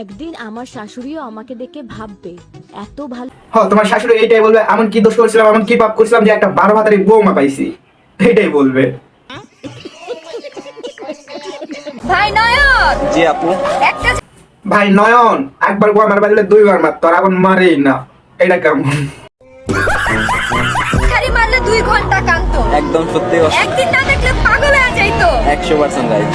একদিন আমার শাশুড়িও আমাকে দেখে ভাববে এত ভালো। হ্যাঁ, তোমার শাশুড়ি এইটাই বলবে, এমন কি দোষ করেছিলাম, এমন কি পাপ করেছিলাম যে একটা 12 ভাতারি বৌমা পাইছি, এইটাই বলবে। ভাই নয়ন। জি আপু। একটা ভাই নয়ন, একবার গো আমার বাড়িতে 2 বার মারতো, আর এখন মারেই না, এটা কেমন? খালি মারলে 2 ঘন্টা কাঁদতো। একদম সত্যি। একদিন না দেখলে পাগল হয়ে যাইতো। 100% রাইট।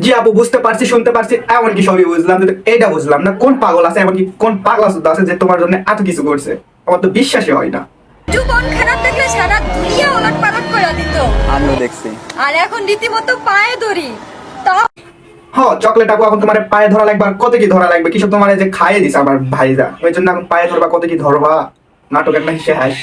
জি আপু, বুঝতে পারছি, শুনতে পারছি, এমনকি সবই বুঝলাম, কিন্তু এইটা বুঝলাম না কোন পাগল আছে, এমনকি কোন পাগলা সুদ্ধা আছে যে তোমার জন্য এত কিছু করছে, আমার তো বিশ্বাসই হয় না। একটু মন খারাপ দেখলে সারা দুনিয়া ওলট পালট করে দিত। আমিও দেখছি। আর এখন রীতিমতো পায়ে ধরি। তাও হ্যাঁ, চকলেট আপু, এখন তোমার পায়ে ধরা লাগবে, আর কত কি ধরা লাগবে, কিছু তোমার যে খাইয়ে দিছে আমার ভাইরা, ওই জন্য এখন পায়ে ধরবা, কত কি ধরবা, নাটকের না শেষ।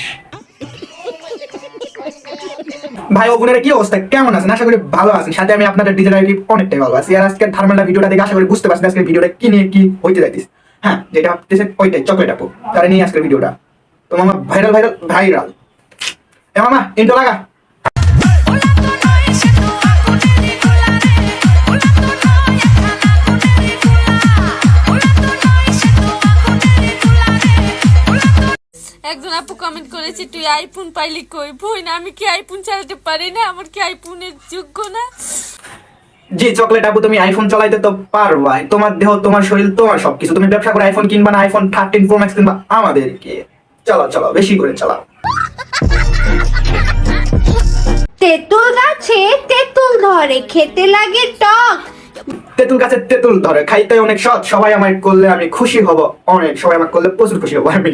ভাই ও বোনেরা কি অবস্থা, কেমন আছেন? আশা করি ভালো আছেন। সাথে আমি আপনাদের ডিজে লাইভ অনেকটাই ভালো আছি। আর আজকের থার্মালটা ভিডিওটা দেখে আশা করি বুঝতে পারছেন আজকের ভিডিওটা কি নিয়ে কি হইতে যাইতেছে। হ্যাঁ, যেটা ভাবতেছেন ওইটাই, চকলেট আপু, তারা নিয়ে আজকের ভিডিওটা তো মামা ভাইরাল ভাইরাল ভাইরাল। এ মামা ইন্ট্রো লাগা। একজন আপু কমেন্ট করেছে তুই আইফোন পাইলি কই? বই না, আমি কি আইফোন চালাতে পারি না? আমার কি আইফোনের যোগ্য না? জি চকলেট আপু, তুমি আইফোন চালাইতে তো পারবাই, তোমার দেহ, তোমার শরীর, তোমার সবকিছু। তুমি ব্যবসা করে আইফোন কিনবা না আইফোন 13 প্রো ম্যাক্স কিনবা আমাদেরকে? চলো চলো, বেশি করে চালাও। তেঁতুল গাছে তেঁতুল ধরে, খেতে লাগে টক। তেঁতুল গাছে তেঁতুল ধরে, খাইতে অনেক সৎ, সবাই আমায় করলে আমি খুশি হব অনেক, সবাই আমাকে করলে প্রচুর খুশি হব আমি।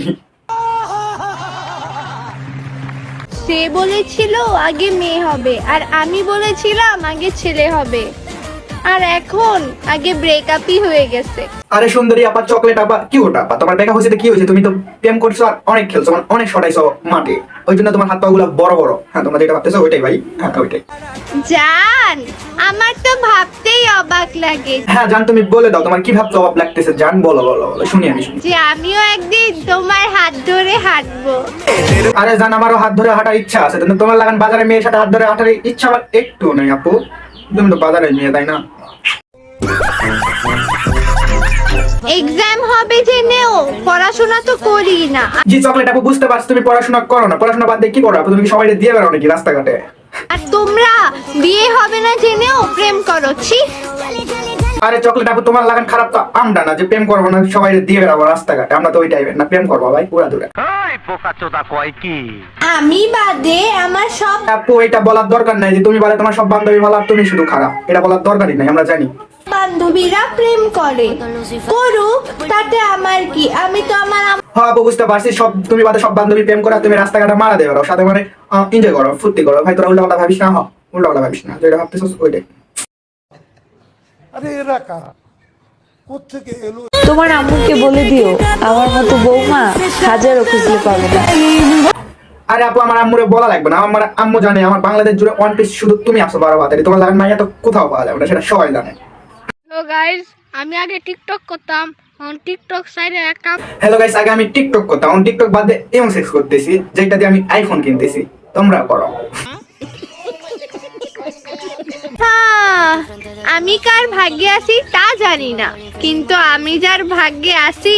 সে বলেছিল আগে মেয়ে হবে, আর আমি বলেছিলাম আগে ছেলে হবে, আর এখন আগে ব্রেকআপই হয়ে গেছে। আরে সুন্দরী আপা, চকলেট আপা, কি ওটা আপা, তোমার দেখা হয়েছে তো কি হয়েছে? তুমি তো প্রেম করছো আর অনেক খেলছো, মানে অনেক সটাইছো মাঠে, ওই জন্য তোমার হাত পা গুলা বড় বড়। হ্যাঁ, তোমরা যেটা ভাবতেছো ওইটাই ভাই, হ্যাঁ ওইটাই। জান, আমার তো ভাবতেই অবাক লাগে হ্যাঁ জান, তুমি বলে দাও তোমার কি ভাবতে অভাব লাগতেছে, জান বলো বলো বলো, শুনি আমি শুনি। যে আমিও একদিন তোমার হাত ধরে হাঁটবো। আরে জান, আমারও হাত ধরে হাঁটার ইচ্ছা আছে, কিন্তু তোমার লাগান বাজারে মেয়ের সাথে হাত ধরে হাঁটার ইচ্ছা আমার একটু নেই আপু। তুমি তো বাজারে মেয়ে, তাই না? এক্সাম হবে জেনেও পড়াশোনা তো করি না। জি চকলেট আপু, বুঝতে পারছি তুমি পড়াশোনা করো না, পড়াশোনা বাদ দিয়ে কি করো আপু? তুমি কি সবাই দিয়ে বেড়াও নাকি রাস্তাঘাটে? আর তোমরা বিয়ে হবে না জেনেও প্রেম করো, ছি। আরে চকলেট আপু, তোমার লাগান খারাপ তো আমরা না যে প্রেম করবো না, সবাই দিয়ে বেড়াবো রাস্তাঘাটে, আমরা তো ওই টাইপের না, প্রেম করবো ভাই পুরা দূরে। আমি বাদে আমার সব আপু এটা বলার দরকার নাই যে তুমি বলে তোমার সব বান্ধবী ভালো আর তুমি শুধু খারাপ, এটা বলার দরকারই নাই, আমরা জানি। বান্ধবীরা প্রেম করে, করুক, তাতে আমার কি? আমি তো আমার হ্যাঁ আপু, বুঝতে পারছি, সব তুমি বাদে সব বান্ধবী প্রেম করে আর তুমি রাস্তাঘাটে মারা দেবে, ওর সাথে মানে এনজয় করো, ফুর্তি করো ভাই, তোরা উল্টা ভাবিস না। হ্যাঁ, উল্টা ভাবিস না, যেটা ভাবতেছ ওইটাই। আরে এরা কারা, কোত্থেকে এলো? তোমার আম্মুকে বলে দিও আমার মতো বৌমা হাজারও খুঁজলে পাবে না। আরে আপু, আমার আম্মুরে বলা লাগবে না, আমার আম্মু জানে আমার বাংলাদেশ জুড়ে ওয়ান পিস শুধু তুমি আসো 12 ভাতারি, তোমার লাগান মাইয়া তো কোথাও পাওয়া যাবে না, সেটা সবাই জানে। হ্যালো গাইস, আমি আগে টিকটক করতাম, এখন টিকটক সাইডে একটা হ্যালো গাইস, আগে আমি টিকটক করতাম, এখন টিকটক বাদ দিয়ে এমন সেক্স করতেছি, যেটা দিয়ে আমি আইফোন কিনতেছি, তোমরা করো। আমি কার ভাগ্যে আছি তা জানি না, কিন্তু আমি যার ভাগ্যে আছি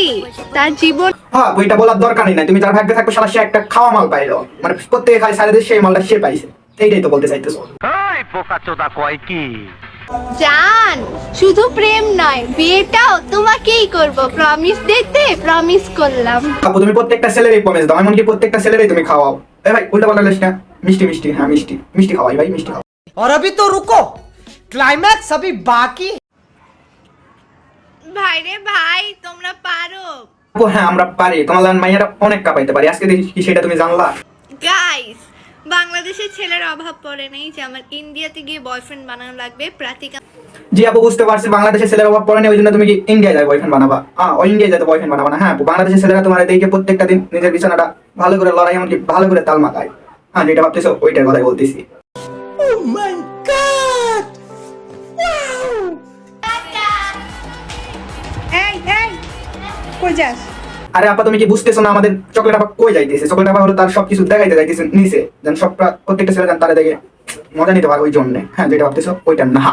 তার জীবন। হ্যাঁ, ওইটা বলার দরকারই নাই, তুমি যার ভাগ্যে থাকবে সারা সে একটা খাওয়া মাল পাইলো, মানে প্রত্যেকে খায় সারা দেশে সেই মালটা সে পাইছে, এইটাই তো বলতে চাইতেছো। জান, শুধু প্রেম নয়, বিয়েটাও তোমাকেই করব, প্রমিস দিতে প্রমিস করলাম। আপু তুমি প্রত্যেকটা ছেলেরই প্রমিস দাও, এমনকি প্রত্যেকটা ছেলেরই তুমি খাওয়াও। এ ভাই উল্টা পাল্টা লিস না, মিষ্টি মিষ্টি, হ্যাঁ মিষ্টি মিষ্টি খাওয়াই ভাই, মিষ্টি খাও। और अभी तो रुको, क्लाइमैक्स अभी बाकी। ভাইরে ভাই, তোমরা পারো। আপু হ্যাঁ, আমরা পারি, তোমার লাগান মাইয়ারা অনেক কাপাইতে পারি, আজকে দেখি কি সেটা তুমি জানলা? গাইস, বাংলাদেশের ছেলের অভাব পড়ে নেই যে আমার ইন্ডিয়াতে গিয়ে বয়ফ্রেন্ড বানানো লাগবে। প্রাতিকা জি আপু, বুঝতে পারছি, বাংলাদেশের ছেলের অভাব পড়ে না, ওই জন্য তুমি কি ইন্ডিয়া যায় বয়ফ্রেন্ড বানাবা? ওই ইন্ডিয়া যাতে বয়ফ্রেন্ড বানাবা না। হ্যাঁ আপু, বাংলাদেশের ছেলেরা তোমার দেখে প্রত্যেকটা দিন নিজের বিছানাটা ভালো করে লড়াই, এমনকি ভালো করে তাল মাখায়। হ্যাঁ, যেটা ভাবতেছো ওইটার কথাই বলতেছি। এই এই কই যাস? আরে আপা, তুমি কি বুঝতেছো না আমাদের চকলেট আপা কই যাইতেছে? চকলেট আপা হলো তার সবকিছু দেখাইতে যাইতেছে নিচে, যেন সব প্রত্যেকটা ছেলে যেন তারা দেখে মজা নিতে পারে, ওই জন্য। হ্যাঁ, যেটা ভাবতেছো ওইটা না।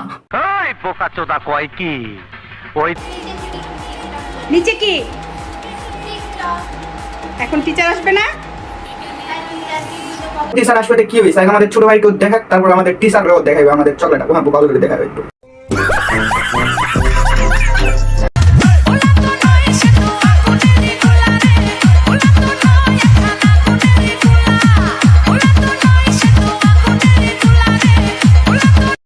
নিচে কি এখন টিচার আসবে না? টিচার আসবে কি হয়েছে আগে আমাদের ছোট ভাইকেও দেখাক, তারপর আমাদের টিচাররাও দেখাইবে আমাদের চকলেট আপু। হ্যাঁ ভালো করে দেখাবে একটু।